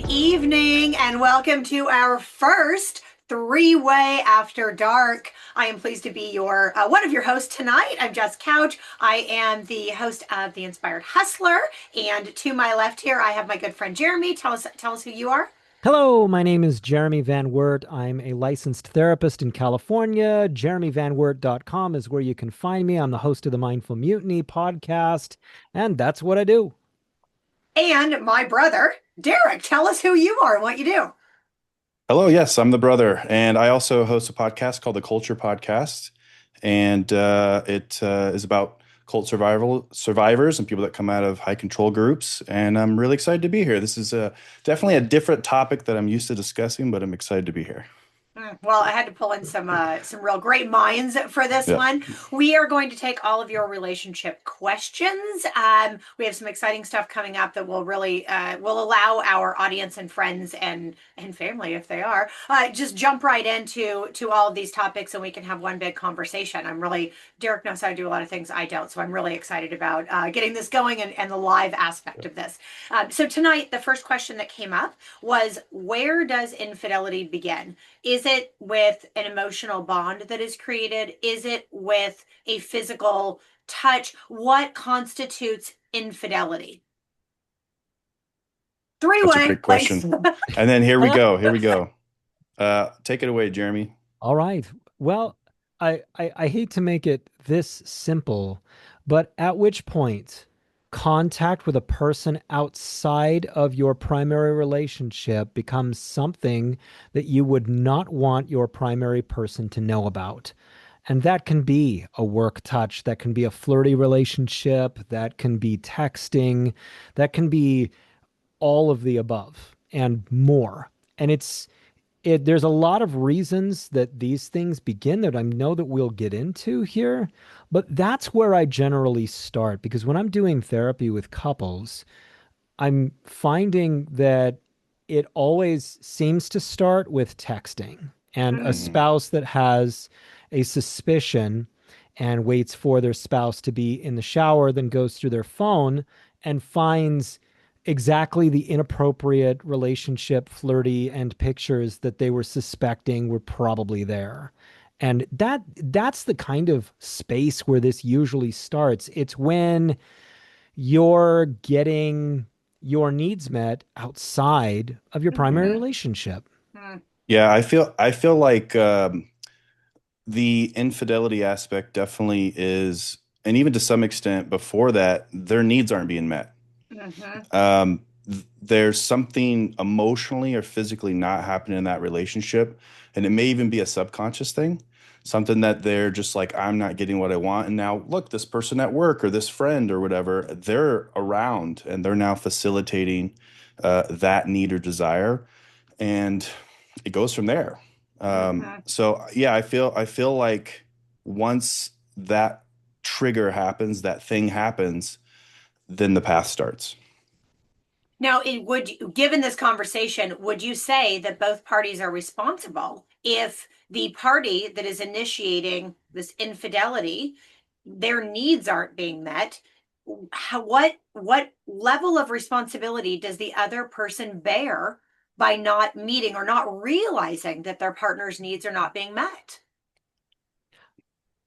Good evening and welcome to our first three-way after dark. I am pleased to be your one of your hosts tonight. I'm Jess Couch. I am the host of The Inspired Hustler, and to my left here I have my good friend Jeremy. Tell us who you are. Hello, my name is Jeremy Van Wert. I'm a licensed therapist in California. JeremyVanWert.com is where you can find me. I'm the host of the Mindful Mutiny podcast, and that's what I do. And my brother, Derek. Tell us who you are and what you do. Hello, yes, I'm the brother, and I also host a podcast called the Culture Podcast, and it is about cult survivors and people that come out of high control groups. And I'm really excited to be here. This is definitely a different topic that I'm used to discussing, but I'm excited to be here. Well, I had to pull in some real great minds for this Yeah. one. We are going to take all of your relationship questions. We have some exciting stuff coming up that will really will allow our audience and friends and family, if they are, just jump right into all of these topics, and we can have one big conversation. Derek knows how to do a lot of things I don't, so I'm really excited about getting this going and the live aspect of this. So tonight, the first question that came up was, where does infidelity begin? Is it with an emotional bond that is created? Is it with a physical touch? What constitutes infidelity? That's a Three-way, great please. question. And then here we go. Here we go. Take it away, Jeremy. All right. Well, I hate to make it this simple, but at which point contact with a person outside of your primary relationship becomes something that you would not want your primary person to know about. And that can be a work touch, that can be a flirty relationship, that can be texting, that can be all of the above and more. And there's a lot of reasons that these things begin that I know that we'll get into here, but that's where I generally start because when I'm doing therapy with couples, I'm finding that it always seems to start with texting, and a Mhm. Mhm. spouse that has a suspicion and waits for their spouse to be in the shower, then goes through their phone and finds exactly the inappropriate relationship, flirty, and pictures that they were suspecting were probably there. And that's the kind of space where this usually starts. It's when you're getting your needs met outside of your primary Mhm. relationship. Mhm. Yeah, I feel like the infidelity aspect definitely is, and even to some extent before that, their needs aren't being met. Mhm. There's something emotionally or physically not happening in that relationship, and it may even be a subconscious thing, something that they're just like, I'm not getting what I want. And now, look, this person at work or this friend or whatever, they're around and they're now facilitating that need or desire, and it goes from there. Mhm. So yeah, I feel like once that trigger happens, that thing happens, then the path starts. Now, given this conversation, would you say that both parties are responsible if the party that is initiating this infidelity, their needs aren't being met? What level of responsibility does the other person bear by not meeting or not realizing that their partner's needs are not being met?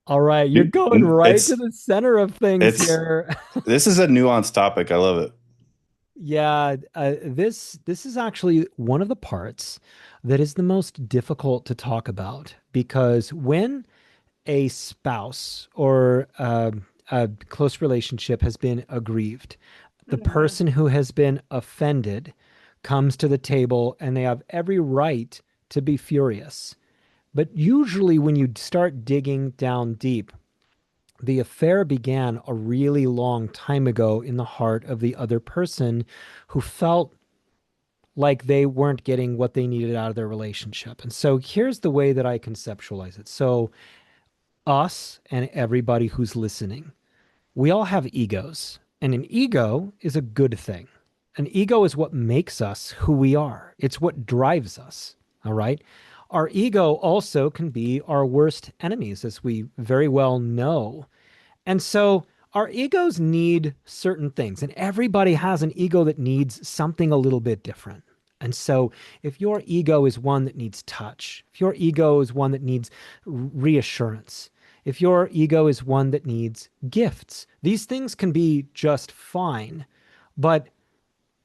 All right, you're going right to It's the center of things it's here. this is a nuanced topic. I love it. Yeah, this is actually one of the parts that is the most difficult to talk about because when a spouse or a close relationship has been aggrieved, the Mm-hmm. person who has been offended comes to the table and they have every right to be furious. But usually, when you start digging down deep, the affair began a really long time ago in the heart of the other person who felt like they weren't getting what they needed out of their relationship. And so here's the way that I conceptualize it. So, us and everybody who's listening, we all have egos, and an ego is a good thing. An ego is what makes us who we are, it's what drives us. All right. Our ego also can be our worst enemies, as we very well know. And so our egos need certain things, and everybody has an ego that needs something a little bit different. And so, if your ego is one that needs touch, if your ego is one that needs reassurance, if your ego is one that needs gifts, these things can be just fine. But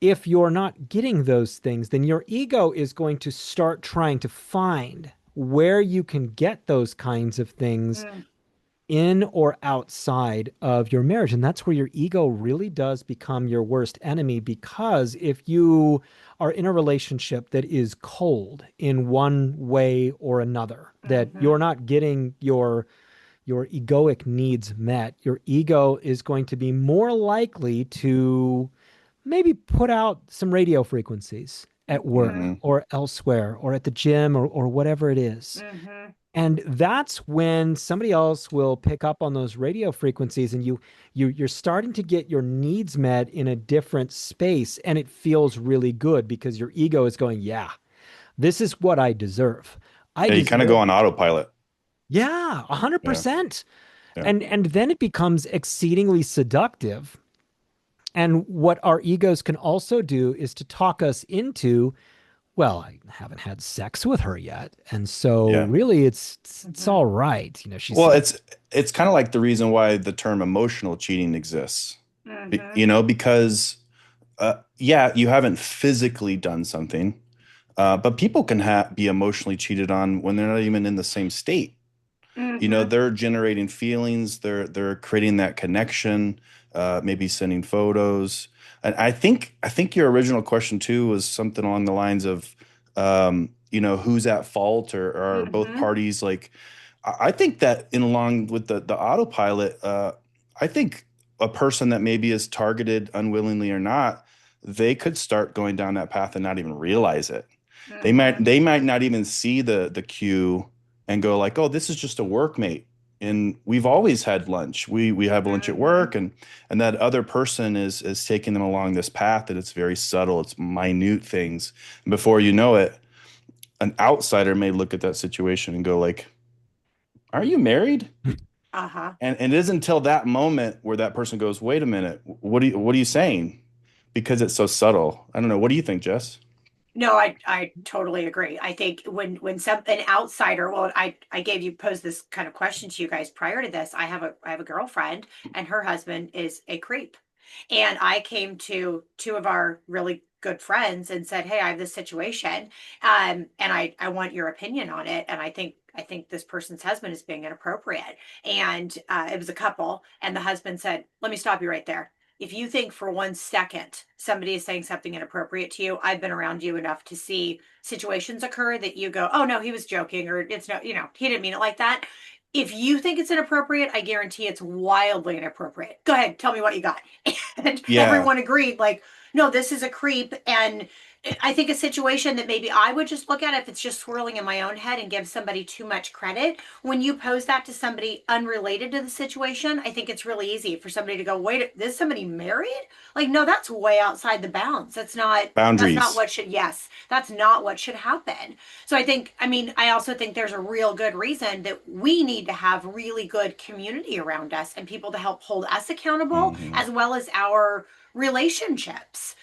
if you're not getting those things, then your ego is going to start trying to find where you can get those kinds of things Mm, in or outside of your marriage. And that's where your ego really does become your worst enemy, because if you are in a relationship that is cold in one way or another, that mm-hmm, you're not getting your egoic needs met, your ego is going to be more likely to maybe put out some radio frequencies at mm-hmm, work Hmm. or elsewhere or at the gym or whatever it is. mm-hmm. And that's when somebody else will pick up on those radio frequencies, and you're starting to get your needs met in a different space, and it feels really good because your ego is going, yeah, this is what I deserve. I Yeah, you kind of go deserve. on autopilot. Yeah, Yeah. 100%. Yeah. And then it becomes exceedingly seductive. And what our egos can also do is to talk us into, well, I haven't had sex with her yet, and so Yeah. really it's Mm-hmm. all right. She's Well, it's kind of like the reason why the term emotional cheating exists. Mm-hmm. Because yeah, you haven't physically done something, but people can be emotionally cheated on when they're not even in the same state. Mm-hmm. They're generating feelings, they're creating that connection, maybe sending photos. And I think your original question too was something along the lines of who's at fault, or are both Mm-hmm. parties like. I think that in along with the autopilot, I think a person that maybe is targeted unwillingly or not, they could start going down that path and not even realize it. They Mm-hmm. might they might not even see the cue and go like, "Oh, this is just a workmate." And we've always had lunch. We have lunch at Mm-hmm. work, and that other person is taking them along this path that it's very subtle, it's minute things. And before you know it, an outsider may look at that situation and go like, "Are you married?" Uh-huh. And it isn't until that moment where that person goes, "Wait a minute, what are you saying?" Because it's so subtle. I don't know. What do you think, Jess? No, I totally agree. I think when some an outsider, well, I gave you posed this kind of question to you guys prior to this. I have a girlfriend, and her husband is a creep. And I came to two of our really good friends and said, "Hey, I have this situation, and I want your opinion on it. And I think this person's husband is being inappropriate." And it was a couple, and the husband said, "Let me stop you right there. If you think for 1 second somebody is saying something inappropriate to you, I've been around you enough to see situations occur that you go, oh no, he was joking, or it's no, he didn't mean it like that. If you think it's inappropriate, I guarantee it's wildly inappropriate. Go ahead, tell me what you got." And Yeah. everyone agreed, like, no, this is a creep. And I think a situation that maybe I would just look at if it's just swirling in my own head and give somebody too much credit. When you pose that to somebody unrelated to the situation, I think it's really easy for somebody to go, wait, is somebody married? Like, no, that's way outside the bounds. That's not Boundaries. what should, yes, that's not what should happen. So I also think there's a real good reason that we need to have really good community around us and people to help hold us accountable Hmm. as well as our relationships.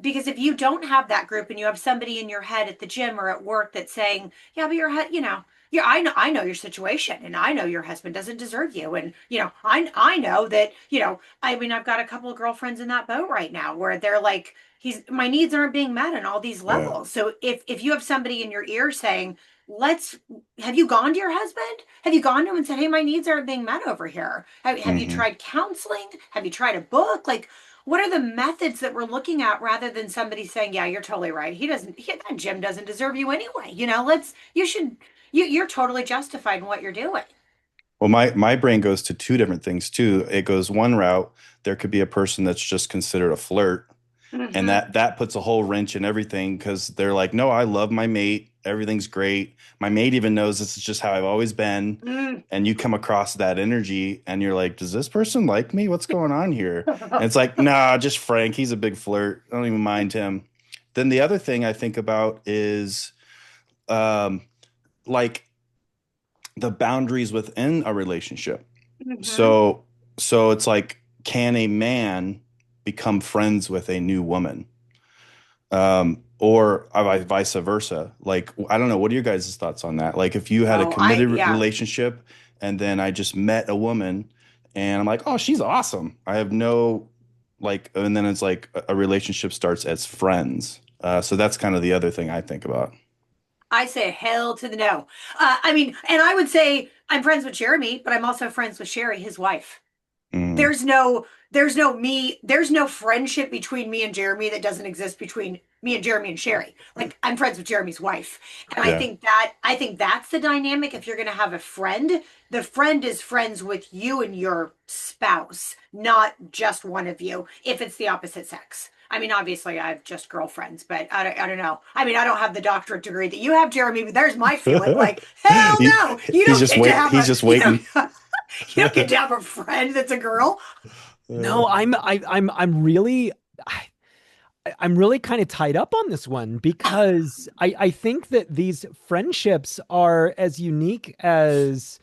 Because if you don't have that group and you have somebody in your head at the gym or at work that's saying, yeah, but your head, yeah, I know your situation, and I know your husband doesn't deserve you, and I know that I've got a couple of girlfriends in that boat right now where they're like, he's my needs aren't being met on all these Yeah. levels. So if you have somebody in your ear saying, let's have you gone to your husband? Have you gone to him and said, hey, my needs aren't being met over here? Have you Hmm. tried counseling? Have you tried a book? Like, what are the methods that we're looking at rather than somebody saying, yeah, you're totally right. That gym doesn't deserve you anyway. You're totally justified in what you're doing. Well, my brain goes to two different things too. It goes one route. There could be a person that's just considered a flirt, and Mm-hmm. that puts a whole wrench in everything because they're like, no, I love my mate. Everything's great. My mate even knows this is just how I've always been. Mm. And you come across that energy and you're like, does this person like me? What's going on here? And it's like, nah, just Frank. He's a big flirt. I don't even mind him. Then the other thing I think about is um, like the boundaries within a relationship. Mm-hmm. So it's like, can a man become friends with a new woman? or vice versa. Like, I don't know. What are your guys' thoughts on that? Like, if you had a Oh, I committed yeah. relationship and then I just met a woman and I'm like, oh, she's awesome. I have no, like, and then it's like a relationship starts as friends. So that's kind of the other thing I think about. I say hell to the no. I mean, and I would say I'm friends with Jeremy, but I'm also friends with Sherry, his wife. Mm, There's no friendship between me and Jeremy that doesn't exist between me and Jeremy and Sherry. Like I'm friends with Jeremy's wife. And yeah. I think that's the dynamic. If you're gonna have a friend, the friend is friends with you and your spouse, not just one of you, if it's the opposite sex. I mean, obviously, I have just girlfriends, but I don't know. I mean, I don't have the doctorate degree that you have, Jeremy, but there's my feeling. Like, hell He, no, you he's don't just get to wait. have He's a, just you know, waiting. you don't get to have a friend that's a girl. No, I'm really I, I'm really kind of tied up on this one because I think that these friendships are as unique as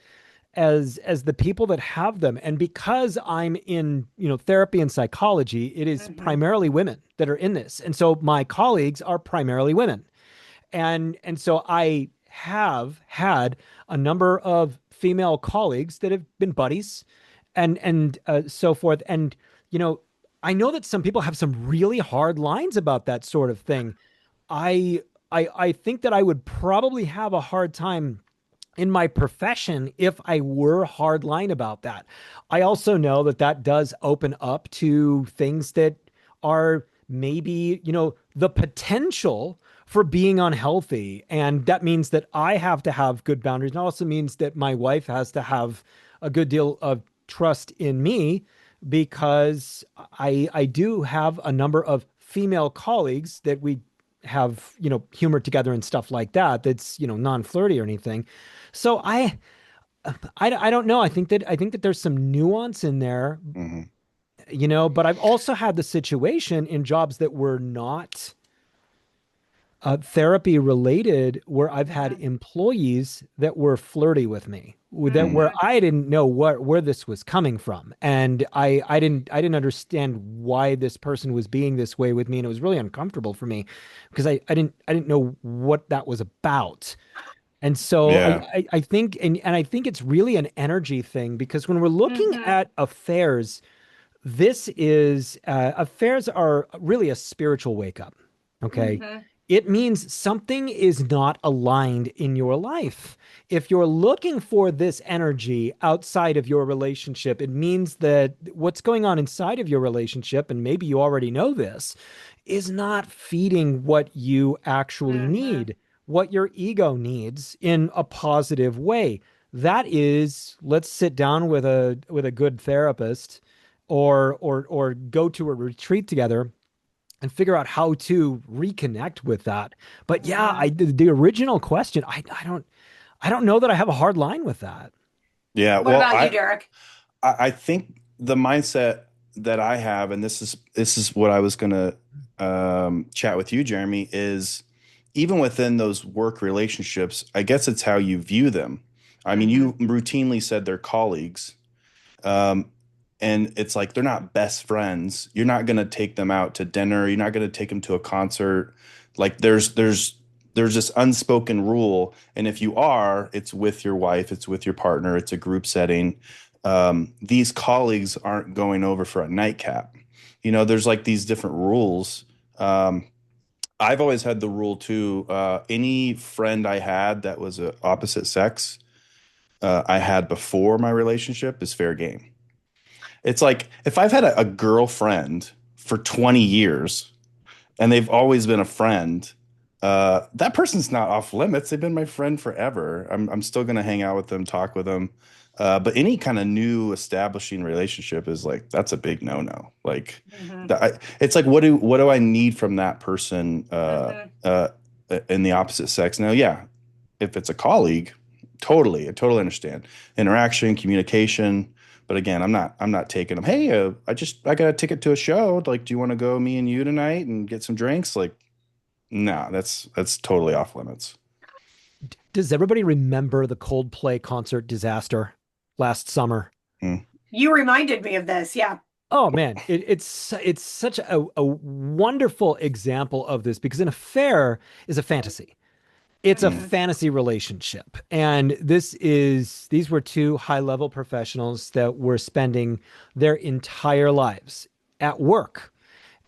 the people that have them. And because I'm in, therapy and psychology, it is Mm-hmm. primarily women that are in this. And so my colleagues are primarily women. And so I have had a number of female colleagues that have been buddies and so forth. And you know, I know that some people have some really hard lines about that sort of thing. I I think that I would probably have a hard time in my profession if I were hardline about that. I also know that that does open up to things that are maybe, the potential for being unhealthy. And that means that I have to have good boundaries. And it also means that my wife has to have a good deal of trust in me because I do have a number of female colleagues that we have, humor together and stuff like that. That's, non-flirty or anything. So I don't know. I think that there's some nuance in there, Mhm. but I've also had the situation in jobs that were not therapy related where I've had Mm-hmm. employees that were flirty with me, that Mm. where Mm-hmm. I didn't know where this was coming from, and I didn't understand why this person was being this way with me, and it was really uncomfortable for me because I didn't know what that was about. And so I, Yeah. I, I think and I think it's really an energy thing because when we're looking Mm-hmm. at affairs, this is affairs are really a spiritual wake up. Okay. Mm-hmm. It means something is not aligned in your life. If you're looking for this energy outside of your relationship, it means that what's going on inside of your relationship, and maybe you already know this, is not feeding what you actually Mm-hmm. need, what your ego needs in a positive way. That is, let's sit down with a good therapist or go to a retreat together and figure out how to reconnect with that. But yeah, Mm-hmm. the original question, I don't know that I have a hard line with that. Yeah. What Well, about you, Derek? I think the mindset that I have, and this is what I was gonna chat with you, Jeremy, is even within those work relationships, I guess it's how you view them. I mean, Mm-hmm. you routinely said they're colleagues, um, and it's like they're not best friends. You're not gonna take them out to dinner. You're not gonna take them to a concert. Like there's this unspoken rule, and if you are, it's with your wife, it's with your partner, it's a group setting. These colleagues aren't going over for a nightcap. There's like these different rules. I've always had the rule too. Any friend I had that was a opposite sex, I had before my relationship is fair game. It's like if I've had a girlfriend for 20 years and they've always been a friend, that person's not off limits. They've been my friend forever. I'm still gonna hang out with them, talk with them. But any kind of new establishing relationship is like that's a big no-no. Like Mm-hmm. it's like what do I need from that person Mm-hmm. in the opposite sex? Now, yeah, if it's a colleague, I totally understand interaction, communication. But again, I'm not taking them. Hey, I got a ticket to a show. Like, do you want to go, me and you tonight, and get some drinks? Like, no, that's totally off limits. Does everybody remember the Coldplay concert disaster last summer? Mm. You reminded me of this. Yeah. Oh man, it's such a wonderful example of this because an affair is a fantasy. It's a Mm-hmm. fantasy relationship. And these were two high-level professionals that were spending their entire lives at work.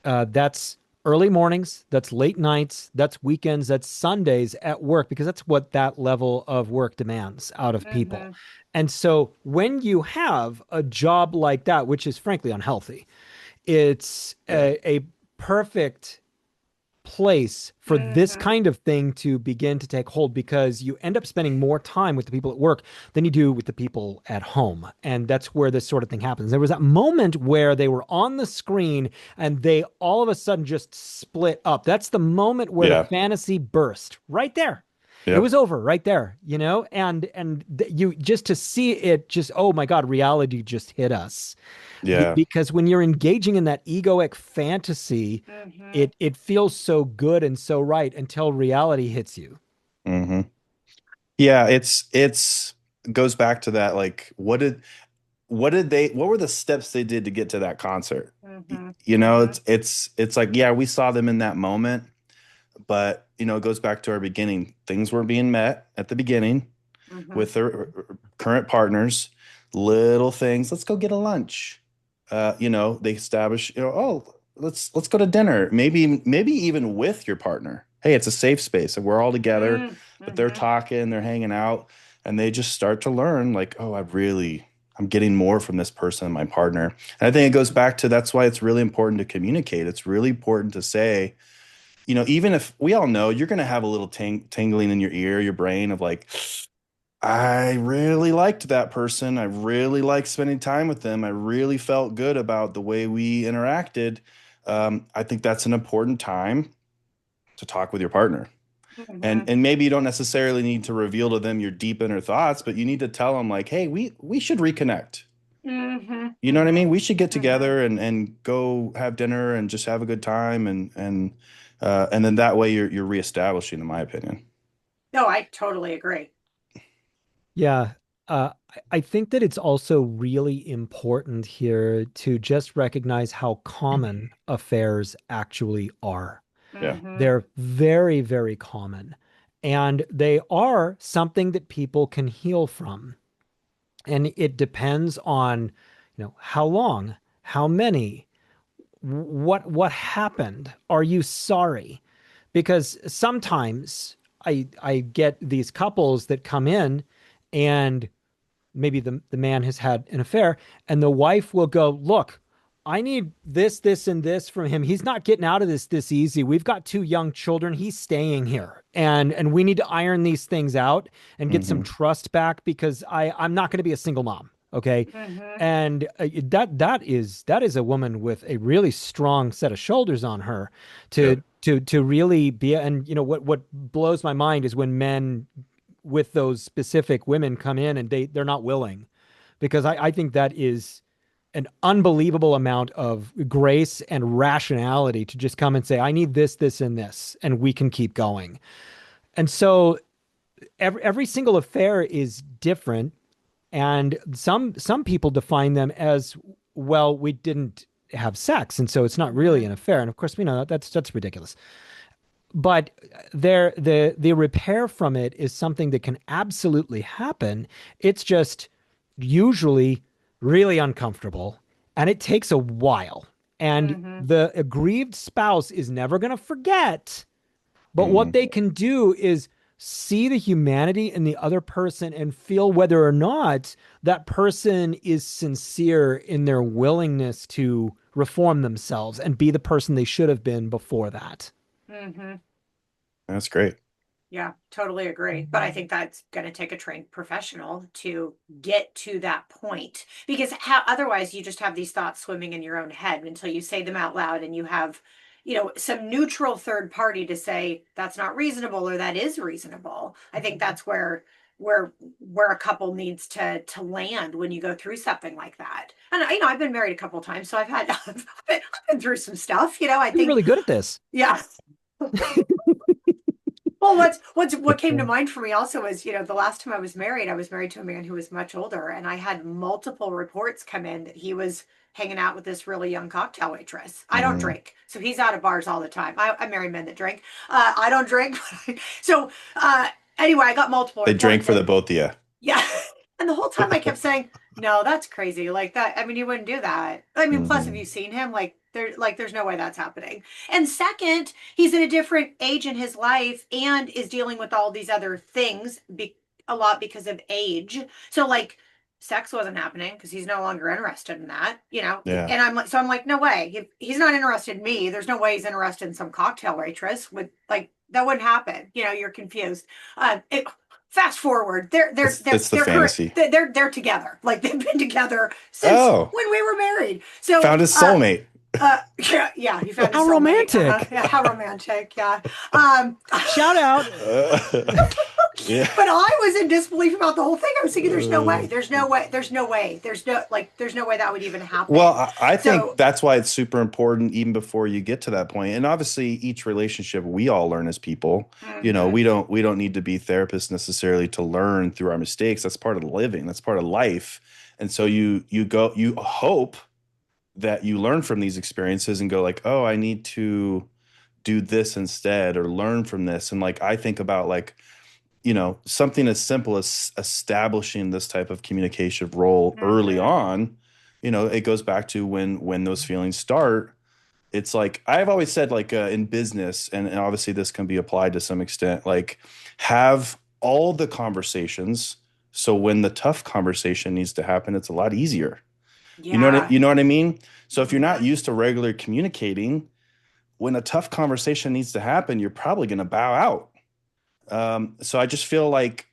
That's early mornings, that's late nights, that's weekends, that's Sundays at work, because that's what that level of work demands out of people. Mm-hmm. And so when you have a job like that, which is frankly unhealthy, it's Yeah. a perfect place for this Mm-hmm. kind of thing to begin to take hold because you end up spending more time with the people at work than you do with the people at home. And that's where this sort of thing happens. There was that moment where they were on the screen and they all of a sudden just split up. That's the moment where the Yeah. fantasy burst right there. It Yep. was over right there, you know, and you just to see it just, oh my God, reality just hit us. Yeah. Because when you're engaging in that egoic fantasy, Mm-hmm. it feels so good and so right until reality hits you. Hmm. Yeah. It's goes back to that. Like, what were the steps they did to get to that concert? Mm-hmm. You know, Mm-hmm. it's like, yeah, we saw them in that moment, but it goes back to our beginning. Things weren't being met at the beginning Mm-hmm. with their current partners. Little things. Let's go get a lunch. They establish, oh, let's go to dinner. Maybe even with your partner. Hey, it's a safe space and we're all together, but they're Mm-hmm. talking, they're hanging out, and they just start to learn like, oh, I'm getting more from this person, my partner. And I think it goes back to that's why it's really important to communicate. It's really important to say, even if we all know you're going to have a little tingling in your ear, your brain of like, I really liked that person. I really liked spending time with them. I really felt good about the way we interacted. I think that's an important time to talk with your partner. And Mm-hmm. and maybe you don't necessarily need to reveal to them your deep inner thoughts, but you need to tell them like, hey, we should reconnect. Mm-hmm. You know what I Mm-hmm. mean? We should get Mm-hmm. together and go have dinner and just have a good time and then that way you're reestablishing, in my opinion. No, I totally agree. Yeah. I think that it's also really important here to just recognize how common affairs actually are. Yeah. Mm-hmm. They're very, very common. And they are something that people can heal from. And it depends on, how long, how many, what happened? Are you sorry? Because sometimes I get these couples that come in and maybe the man has had an affair and the wife will go, look, I need this and this from him. He's not getting out of this easy. We've got two young children. He's staying here. And we need to iron these things out and get some Hmm. trust back because I'm not going to be a single mom. Okay. Mm-hmm. And that is a woman with a really strong set of shoulders on her Yeah. to really be. And what blows my mind is when men with those specific women come in and they're not willing, because I think that is an unbelievable amount of grace and rationality to just come and say, I need this, and this, and we can keep going. And so every single affair is different. And some people define them as, well, we didn't have sex. And so it's not really Mm-hmm. an affair. And of course, we know that's ridiculous. But the repair from it is something that can absolutely happen. It's just usually really uncomfortable and it takes a while. And Mm-hmm. the aggrieved spouse is never going to forget. But what Hmm. they can do is see the humanity in the other person and feel whether or not that person is sincere in their willingness to reform themselves and be the person they should have been before that. Mm-hmm. That's great. Yeah, totally agree. But I think that's going to take a trained professional to get to that point because how otherwise you just have these thoughts swimming in your own head until you say them out loud and you have, some neutral third party to say that's not reasonable or that is reasonable. I think that's where a couple needs to land when you go through something like that. And I've been married a couple times, so I've been through some stuff. I You're think really good at this. yeah. Well, what came to mind for me also is, the last time I was married to a man who was much older, and I had multiple reports come in that he was hanging out with this really young cocktail waitress. I don't Mhm. drink, so he's out of bars all the time. I marry men that drink. I don't drink, so anyway, I got multiple They drank reports, for the and both of you. yeah. And the whole time I kept saying, no, that's crazy. Like that. I mean, you wouldn't do that. I mean, plus, have you Hmm. seen him? There's no way that's happening. And second, he's in a different age in his life and is dealing with all these other things a lot because of age. So, like, sex wasn't happening because he's no longer interested in that. Yeah. And I'm like, no way. He's not interested in me. There's no way he's interested in some cocktail waitress. That wouldn't happen. You're confused. Fast forward, It's the they're current, fantasy. they're together. Like they've been together since Oh, when we were married. So found his soulmate. yeah, he found his How soulmate. romantic. Yeah, how romantic. Yeah. Um, Shout out. Yeah. but I was in disbelief about the whole thing. I was thinking, there's no way, Uh, there's no way, there's no way, there's no way that would even Well, happen. I think So, that's why it's super important even before you get to that point. And obviously, each relationship we all learn as people. mhm, We don't need to be therapists necessarily to learn through our mistakes. That's part of the living. That's part of life. And so you hope that you learn from these experiences and go like, oh, I need to do this instead or learn from this. And like I think about like something as simple as establishing this type of communication role early mhm, on. It goes back to when those feelings start. It's like I've always said, like in business, and obviously this can be applied to some extent, like have all the conversations. So when the tough conversation needs to happen, it's a lot easier. yeah, You know what I mean? So if you're not mhm, used to regular communicating, when a tough conversation needs to happen, you're probably going to bow out. So I just feel like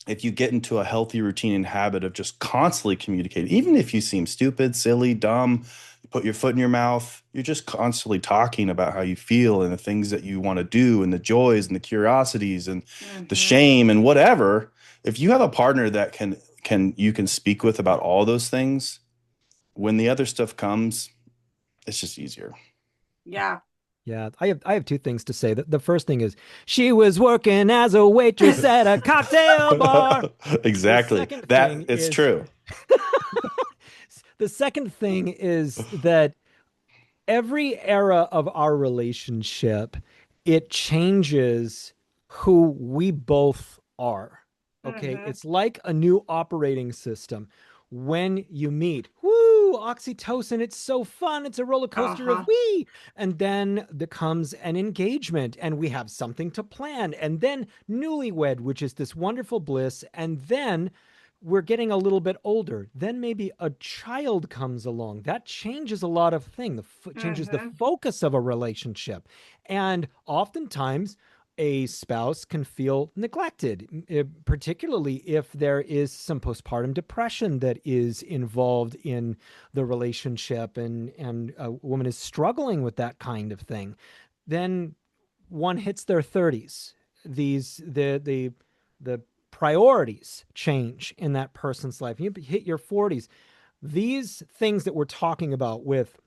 if you get into a healthy routine and habit of just constantly communicating, even if you seem stupid, silly, dumb, you put your foot in your mouth, you're just constantly talking about how you feel and the things that you want to do and the joys and the curiosities and the mhm, shame and whatever. If you have a partner that you can speak with about all those things, when the other stuff comes, it's just easier. yeah. Yeah, I have two things to say. The first thing is she was working as a waitress at a cocktail bar. The Exactly. second thing That it's is true. the second thing is that every era of our relationship, it changes who we both are. Okay. Mhm, It's like a new operating system. When you meet, woo, oxytocin, it's so fun. It's a roller coaster uh-huh, of wee. And then there comes an engagement, and we have something to plan. And then newlywed, which is this wonderful bliss. And then we're getting a little bit older. Then maybe a child comes along. That changes a lot of things. Changes the mhm, focus of a relationship. And oftentimes, a spouse can feel neglected, particularly if there is some postpartum depression that is involved in the relationship, and a woman is struggling with that kind of thing. Then one hits their 30s. The priorities change in that person's life. You hit your 40s. These things that we're talking about with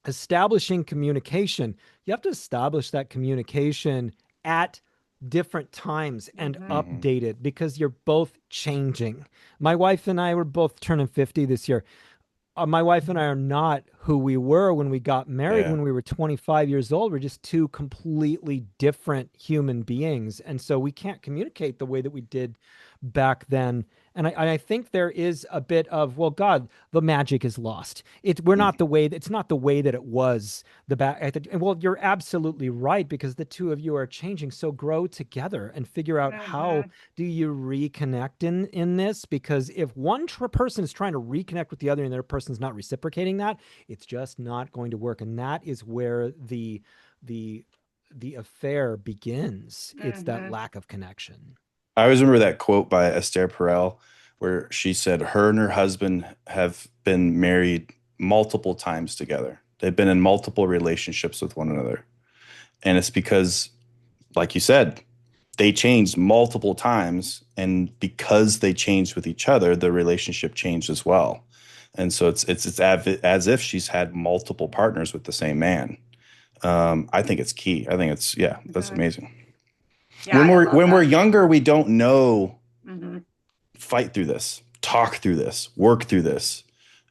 establishing communication, you have to establish that communication at different times and mhm, Hmm. update it because you're both changing. My wife and I were both turning 50 this year. My wife and I are not who we were when we got married Yeah. when we were 25 years old. We're just two completely different human beings. And so we can't communicate the way that we did back then. And I think there is a bit of, well, God, the magic is lost. It's not the way that it was the back. And well, you're absolutely right, because the two of you are changing. So grow together and figure out how mhm, do you reconnect in this, because if one person is trying to reconnect with the other and the other person's not reciprocating that, it's just not going to work. And that is where the the affair begins. It's that mhm, lack of connection. I always remember that quote by Esther Perel where she said her and her husband have been married multiple times together. They've been in multiple relationships with one another. And it's because, like you said, they changed multiple times. And because they changed with each other, the relationship changed as well. And so it's as if she's had multiple partners with the same man. I think it's key. I think it's, yeah, that's mhm. amazing. Yeah, I love When we're that. younger, we don't know Hmm. fight through this, talk through this, work through this.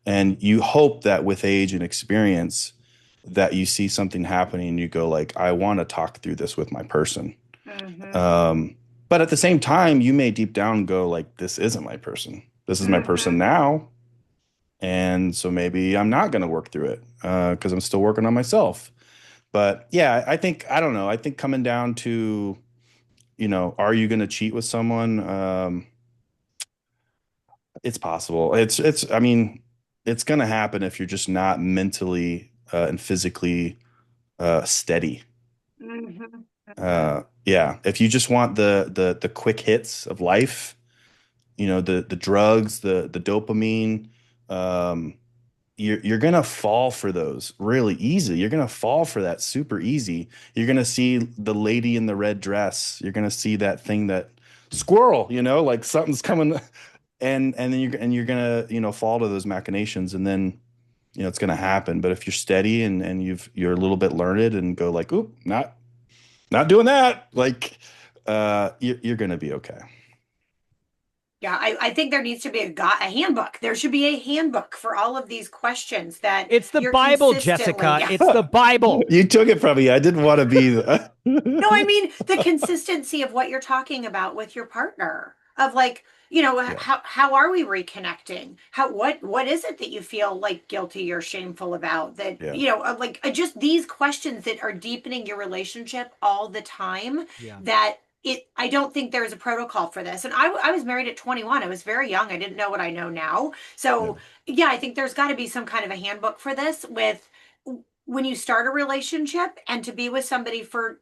And you hope that with age and experience that you see something happening and you go like, I want to talk through this with my person. Hmm. Um, but at the same time, you may deep down go like, this isn't my person. This is my person Hmm. now. And so maybe I'm not going to work through it because I'm still working on myself. But yeah, I think, I don't know. I think coming down to, are you going to cheat with someone? It's possible. I mean, it's going to happen if you're just not mentally and physically steady. Hmm. Hmm. Yeah, if you just want the quick hits of life, the drugs, the dopamine, um, you're gonna fall for those really easy. You're gonna fall for that super easy. You're gonna see the lady in the red dress. You're gonna see that thing that squirrel, like something's coming, and then you're gonna fall to those machinations, and then it's gonna happen. But if you're steady and you're a little bit learned and go like, oop, not doing that, like you're gonna be okay. Yeah, I think there needs to be a handbook. There should be a handbook for all of these questions that It's the you're Bible, consistently, Jessica. yeah. It's the Bible. You took it from me. I didn't want to be No, I mean the consistency of what you're talking about with your partner. Of like, yeah, how are we reconnecting? What is it that you feel like guilty or shameful about? That yeah, like just these questions that are deepening your relationship all the time. Yeah. That I don't think there's a protocol for this. And I was married at 21. I was very young. I didn't know what I know now. yeah. So yeah, I think there's got to be some kind of a handbook for this with when you start a relationship and to be with somebody for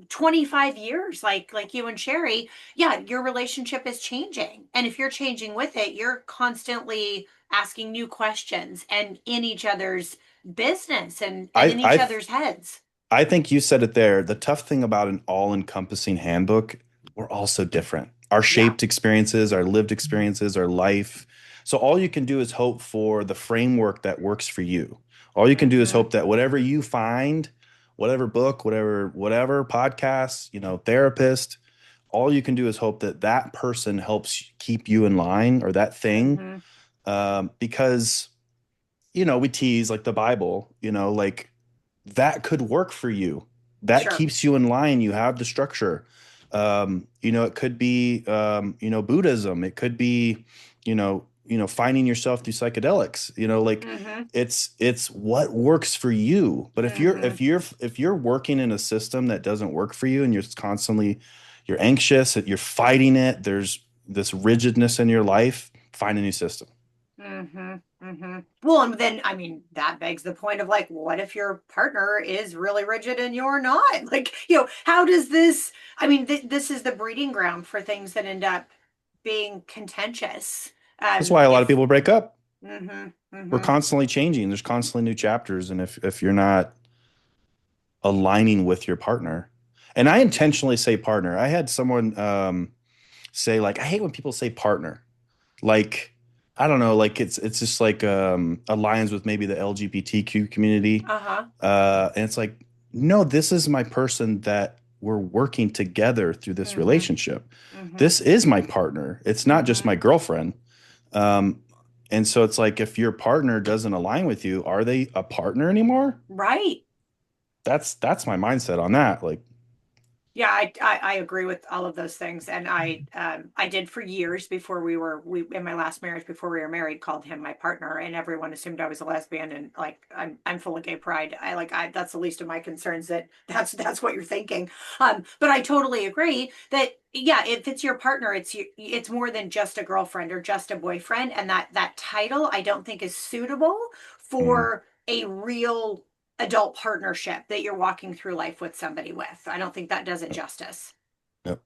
25 years like you and Sherry. Yeah, your relationship is changing, and if you're changing with it, you're constantly asking new questions and in each other's business and I in each I other's heads. I think you said it there. The tough thing about an all-encompassing handbook, we're all so different. Our Yeah. shaped experiences, our lived experiences, our life. So all you can do is hope for the framework that works for you. All you can do is Mm-hmm. hope that whatever you find, whatever book, whatever podcast, therapist, all you can do is hope that that person helps keep you in line or that thing. Mm-hmm. Because we tease like the Bible, like that could work for you. That Sure. keeps you in line. You have the structure. It could be, Buddhism. It could be, finding yourself through psychedelics. Like Mm-hmm. it's what works for you. But if you're Mm-hmm. if you're if you're working in a system that doesn't work for you and you're anxious, you're fighting it. There's this rigidness in your life. Find a new system. Mm-hmm. Mm-hmm. Well, and then I mean that begs the point of like, what if your partner is really rigid and you're not? Like, how does this? I mean, this is the breeding ground for things that end up being contentious. That's why a lot of If people break up. Mm-hmm. We're Mm-hmm. constantly changing. There's constantly new chapters, and if you're not aligning with your partner, and I intentionally say partner. I had someone say like, I hate when people say partner. Like, I don't know, like it's just like aligns with maybe the LGBTQ community, Uh-huh. and it's like, no, this is my person that we're working together through this Mm-hmm. relationship. Mm-hmm. This is my partner. It's not just Mm-hmm. my girlfriend. Um, and so it's like if your partner doesn't align with you, are they a partner anymore? Right. That's my mindset on that. Like, Yeah, I agree with all of those things, and I did for years before we in my last marriage before we were married called him my partner, and everyone assumed I was a lesbian, and like I'm full of gay pride. I that's the least of my concerns that that's what you're thinking. But I totally agree that yeah, if it's your partner, it's more than just a girlfriend or just a boyfriend, and that title I don't think is suitable mm, for a real adult partnership that you're walking through life with somebody with. I don't think that does it yep, justice. yep.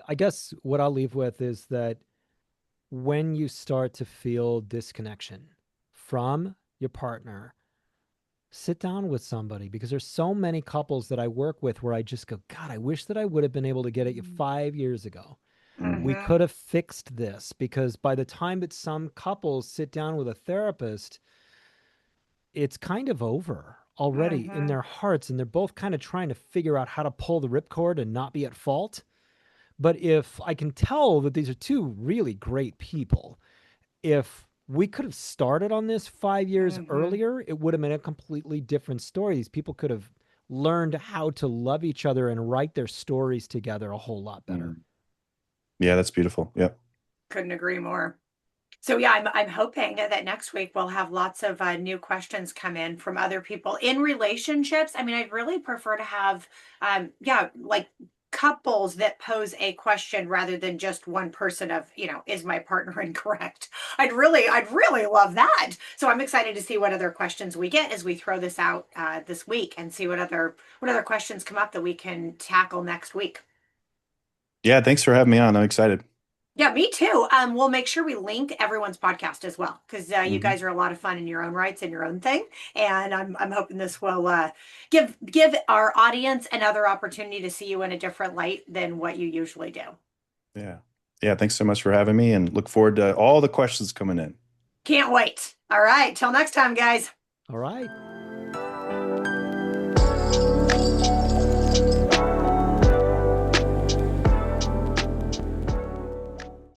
I guess what I'll leave with is that when you start to feel disconnection from your partner, sit down with somebody, because there's so many couples that I work with where I just go, God, I wish that I would have been able to get at you 5 years ago. We Mm-hmm. could have fixed this, because by the time that some couples sit down with a therapist, it's kind of over. already in Hmm. their hearts, and they're both kind of trying to figure out how to pull the ripcord and not be at fault. But if I can tell that these are two really great people, if we could have started on this 5 years Hmm. earlier, it would have been a completely different story. These people could have learned how to love each other and write their stories together a whole lot better. Mm. Yeah, that's beautiful. Yep. Couldn't agree more. So yeah, I'm hoping that next week we'll have lots of new questions come in from other people in relationships. I mean, I'd really prefer to have, yeah, like couples that pose a question rather than just one person of, is my partner incorrect? I'd really love that. So I'm excited to see what other questions we get as we throw this out this week and see what other questions come up that we can tackle next week. Yeah, thanks for having me on. I'm excited. Yeah, me too. We'll make sure we link everyone's podcast as well because you Hmm. guys are a lot of fun in your own rights and your own thing, and I'm hoping this will give our audience another opportunity to see you in a different light than what you usually do. Yeah. Yeah, thanks so much for having me and look forward to all the questions coming in. Can't wait. All right, till next time, guys. All right.